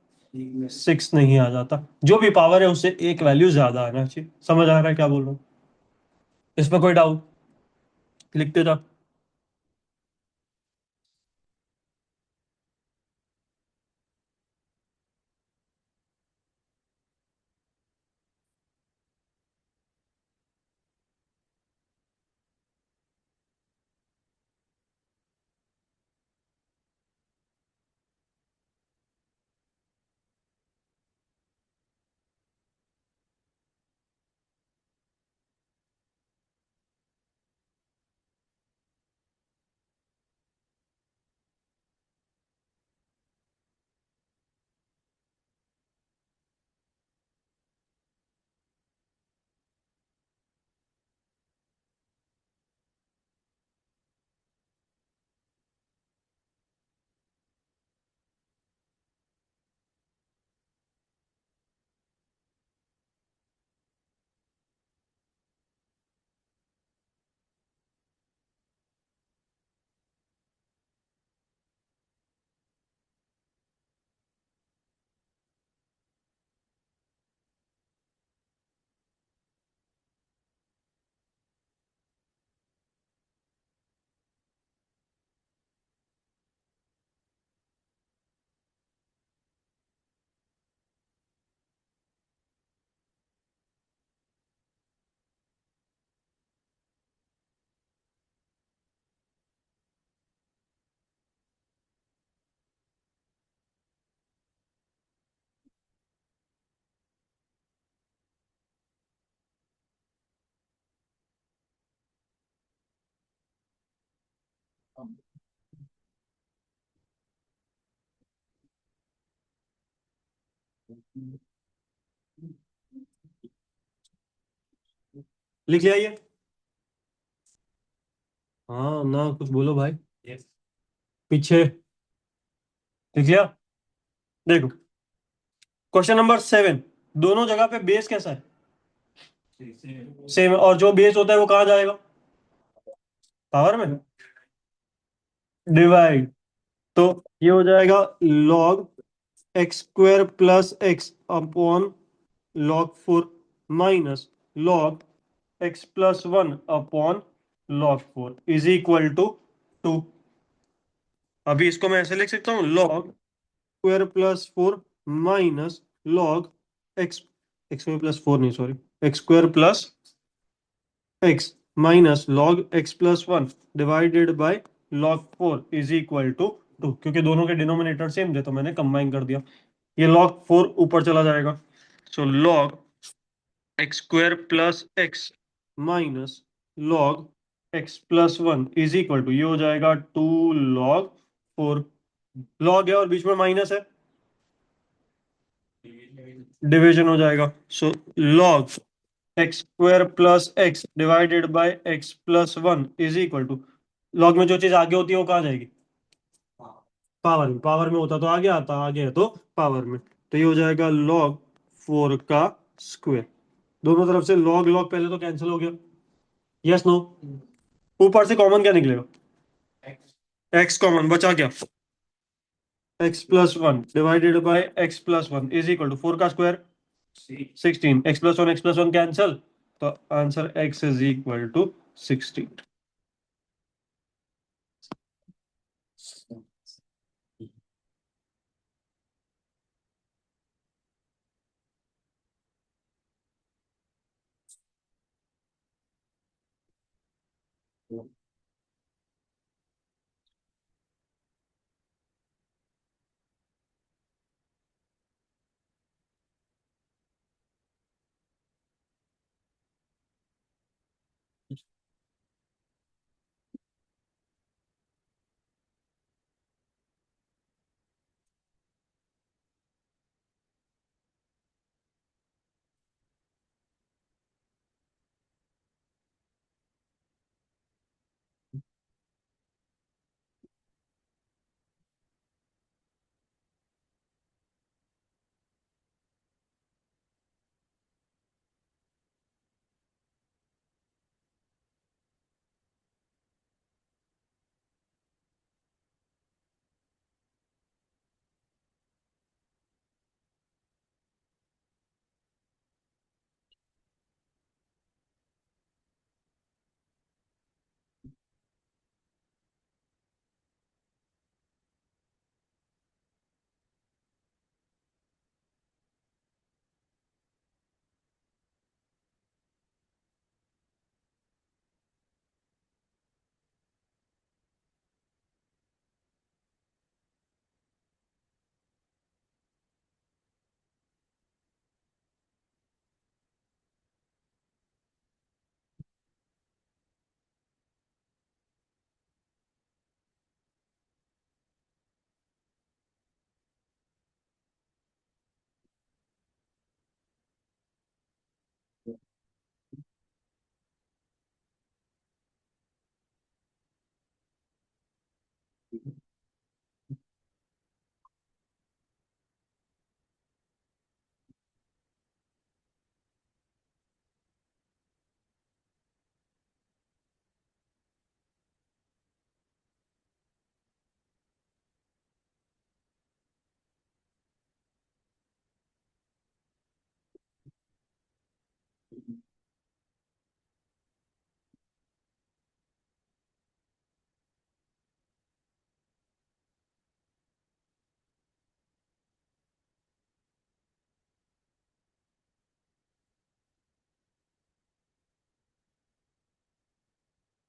6 नहीं आ जाता। जो भी पावर है उससे एक वैल्यू ज्यादा आना चाहिए। समझ आ रहा है क्या बोल रहा हूँ इसमें कोई डाउट लिखते जा। लिख लिया ये हाँ ना कुछ बोलो भाई पीछे लिख लिया। देखो क्वेश्चन नंबर 7 दोनों जगह पे बेस कैसा है सेम है और जो बेस होता है वो कहाँ जाएगा पावर में डिवाइड। तो ये हो जाएगा log x square plus x upon log 4 minus log x+1 upon log 4 is equal to 2। अभी इसको मैं ऐसे लिख सकता हूँ log square plus 4 minus log x x2 plus 4 नहीं sorry x2 plus x minus log x+1 divided by log 4 is equal to 2, क्योंकि दोनों के डिनोमिनेटर सेम थे तो मैंने कंबाइन कर दिया। ये log 4 ऊपर चला जाएगा। So log x square plus x minus log x plus 1 is equal to, ये हो जाएगा 2 log 4। log है और बीच में माइनस है, डिवीजन हो जाएगा। So log x square plus x divided by x plus 1 is equal to, log में जो चीज आगे होती है वो कहाँ जाएगी? पावर में। पावर में होता तो आगे आता, आगे है तो पावर में। तो ये हो जाएगा log 4 का स्क्वायर। दोनों तरफ से log log पहले तो कैंसिल हो गया, यस नो? ऊपर से कॉमन क्या निकलेगा? x कॉमन बचा क्या? x plus 1 divided by x plus 1 is equal to 4 का square 16, x plus one cancel, तो answer x is equal to 16।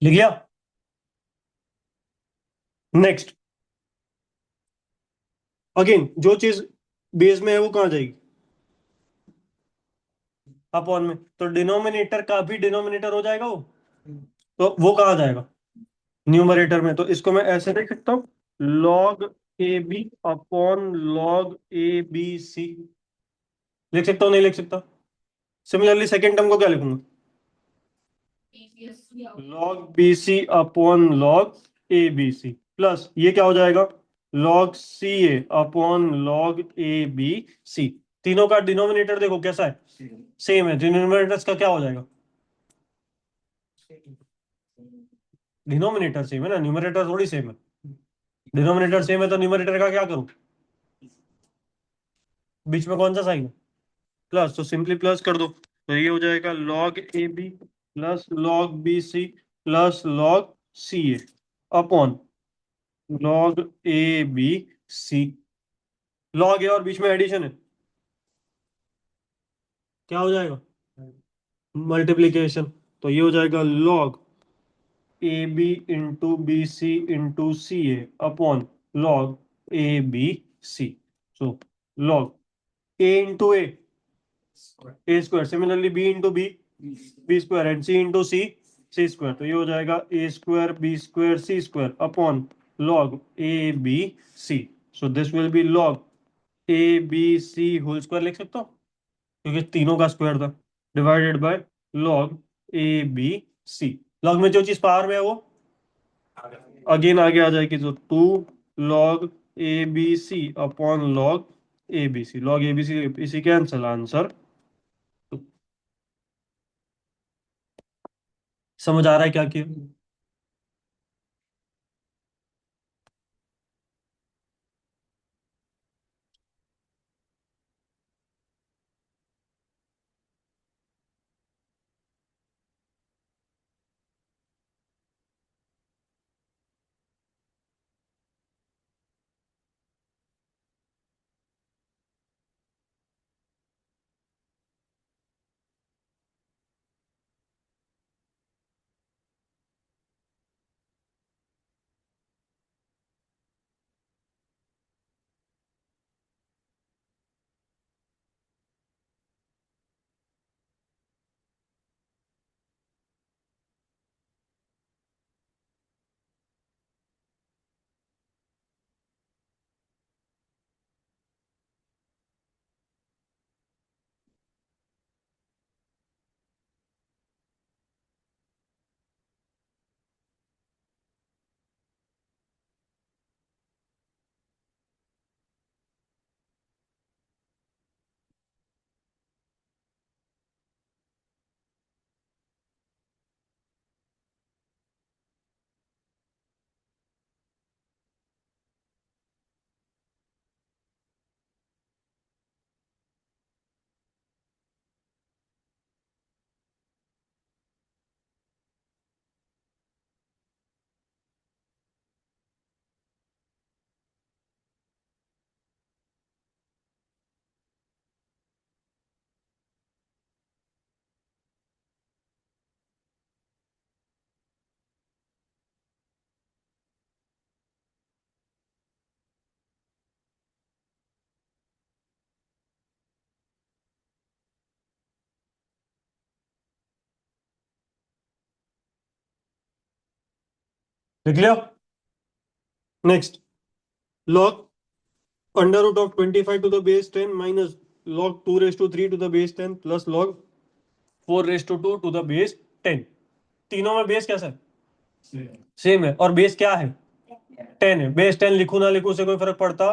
लिख गया? नेक्स्ट, अगेन जो चीज बेस में है वो कहाँ जाएगी? अपॉन में, तो डिनोमिनेटर का भी डिनोमिनेटर हो जाएगा वो, तो वो कहाँ जाएगा? न्यूमरेटर में। तो इसको मैं ऐसे लिख सकता हूँ, log a b upon log a b c. लिख सकता हूँ नहीं लिख सकता? सिमिलरली सेकेंड टर्म को क्या लिखूंगा? log b c upon log a b c, plus ये क्या हो जाएगा? log c a upon log a b c. तीनों का डिनोमिनेटर देखो कैसा है, सेम है। डिनोमिनेटर्स का क्या हो जाएगा? डिनोमिनेटर सेम है ना, न्यूमरेटर थोड़ी सेम है। डिनोमिनेटर सेम है तो न्यूमरेटर का क्या करूं? बीच में कौन सा साइन है? प्लस, तो सिंपली प्लस कर दो, तो ये हो जाएगा log a b plus log b c plus log c a upon log a b c. log a और बीच में एडिशन है, क्या हो जाएगा? मल्टीप्लीकेशन। तो ये हो जाएगा log a b into b c into c a upon log a b c. So log a into a square, similarly b into b square, and c into c square. तो ये हो जाएगा a square b square c square upon log a b c. So this will be log a b c whole square लिख सकता हूँ क्योंकि तीनों का स्क्वायर था, divided by log a b c. Log में जो चीज पावर में है वो अगेन आगे आ जाएगी, तो two log a b c upon log a b c. Log a b c इसी कैंसल आंसर। समझ आ रहा है क्या किया? लिख लिया। Next, log under root of 25 to the base 10 minus log 2 raise to 3 to the base 10 plus log 4 raise to 2 to the base 10। तीनों में बेस कैसा है? सेम है। और बेस क्या है? 10 है। बेस 10 लिखू ना लिखू से कोई फर्क पड़ता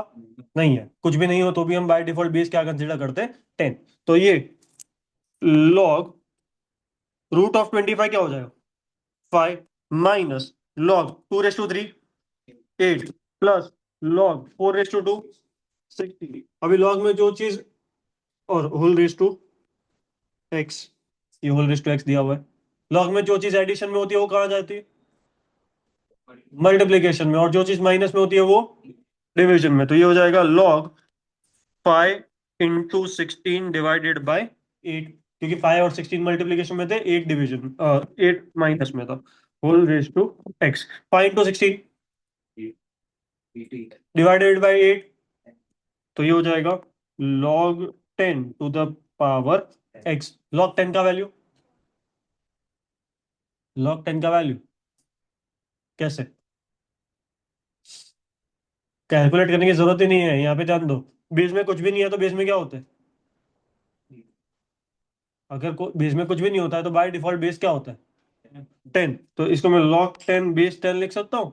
नहीं है, कुछ भी नहीं हो तो भी हम बाय डिफॉल्ट बेस क्या कंसीडर करते हैं? 10। तो ये लॉग रूट ऑफ 25 क्या हो जाएगा? 5 minus log 2 raise to 3 8 plus log 4 raise to 2 60। अभी लॉग में जो चीज और होल रेस टू एक्स, ये होल रेस टू एक्स दिया हुआ है। लॉग में जो चीज एडिशन में होती है वो कहाँ जाती है? मल्टीप्लीकेशन में। और जो चीज माइनस में होती है वो डिवीजन में। तो ये हो जाएगा log 5 into 16 डिवाइडेड बाय 8, क्योंकि 5 और 16 मल्टीप्लीकेशन में थे, 8 डिवीजन 8 माइनस में था। Whole raise to x. 5 into 16 divided by 8, तो ये हो जाएगा log 10 to the power x। log 10 का वैल्यू कैसे? कैलकुलेट करने की जरूरत ही नहीं है, यहाँ पे ध्यान दो। बेस में कुछ भी नहीं है तो बेस में क्या होता है? अगर बेस में कुछ भी नहीं होता है तो बाय डिफॉल्ट बेस क्या होता है? 10। तो इसको मैं log 10 बेस 10 लिख सकता हूँ।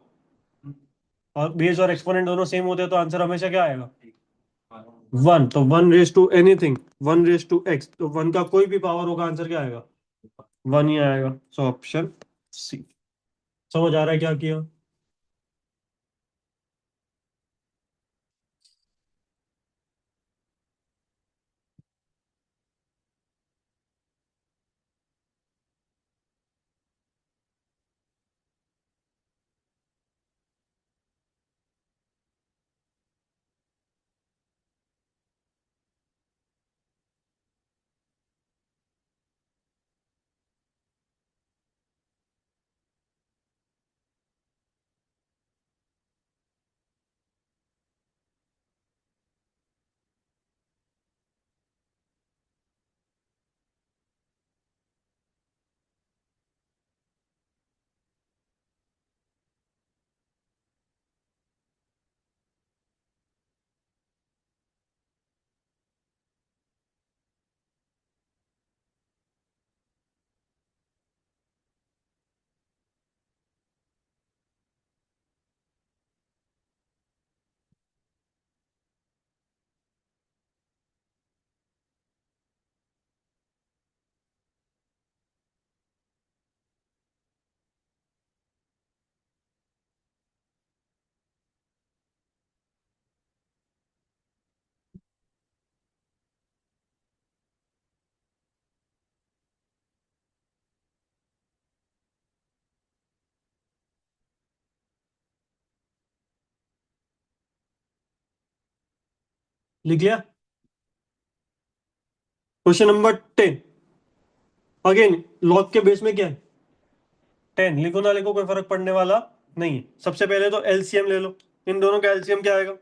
और बेस और एक्सपोनेंट दोनों सेम होते हैं तो आंसर हमेशा क्या आएगा? 1। तो 1 raise to anything, 1 raise to x, तो 1 का कोई भी पावर होगा, आंसर क्या आएगा? 1 ही आएगा। So option C. समझ आ रहा है क्या किया? लिख लिया। Question number 10। अगेन लॉग के बेस में क्या है? 10। लिखो ना लिखो कोई फर्क पड़ने वाला नहीं है। सबसे पहले तो एलसीएम ले लो। इन दोनों का एलसीएम क्या आएगा?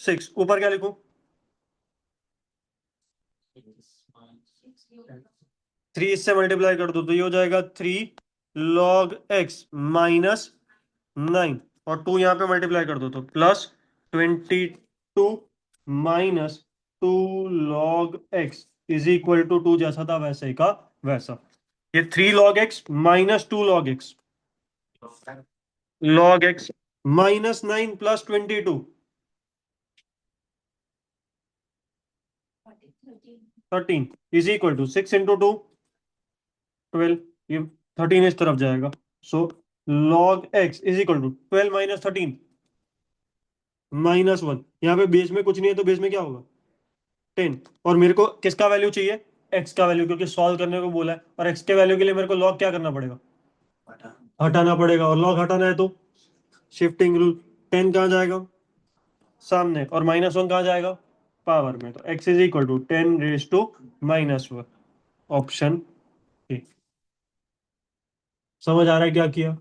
6। ऊपर क्या लिखूं? 3 इससे मल्टीप्लाई कर दो तो ये हो जाएगा 3 log x - 9। और 2 यहाँ पे मल्टीप्लाई कर दो तो +22 -2 log x is equal to 2 जैसा था वैसे ही का वैसा। ये 3 log x -2 log x log x -9 +22 13 is equal to 6 × 2 12। ये 13 इस तरफ जाएगा। So log x is equal to 12 - 13 -1। यहाँ पे बेस में कुछ नहीं है तो बेस में क्या होगा? 10। और मेरे को किसका वैल्यू चाहिए? x का वैल्यू, क्योंकि सॉल्व करने को बोला है। और x के वैल्यू के लिए मेरे को log क्या करना पड़ेगा? हटाना पड़ेगा। और log हटाना है तो शिफ्टिंग रूल। 10 कहाँ जाएगा? सामने। और -1 कहाँ जाएगा? पावर में। तो x is equal to 10⁻⁻1। Option A. समझ आ रहा है क्या किया?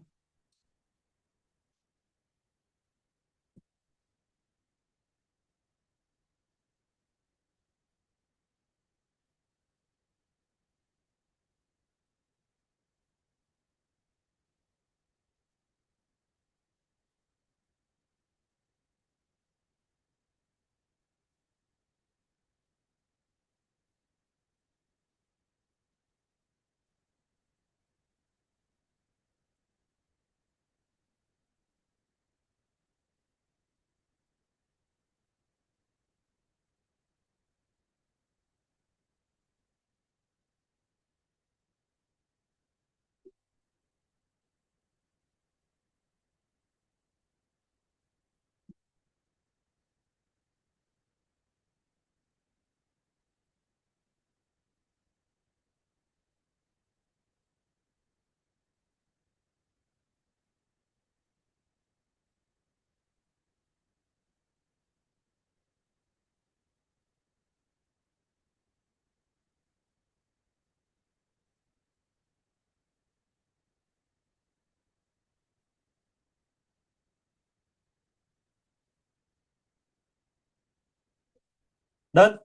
डन।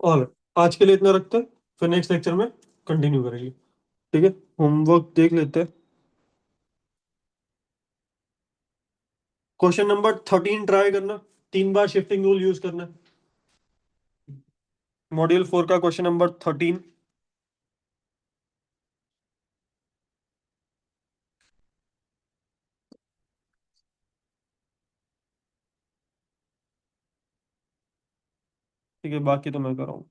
और आज के लिए इतना रखते हैं। फिर नेक्स्ट लेक्चर में कंटिन्यू करेंगे। ठीक है। होमवर्क देख लेते हैं। क्वेश्चन नंबर 13 ट्राई करना। 3 बार शिफ्टिंग रूल यूज करना। मॉड्यूल 4 का क्वेश्चन नंबर 13। ठीक है, बाकी तो मैं कर रहा हूँ।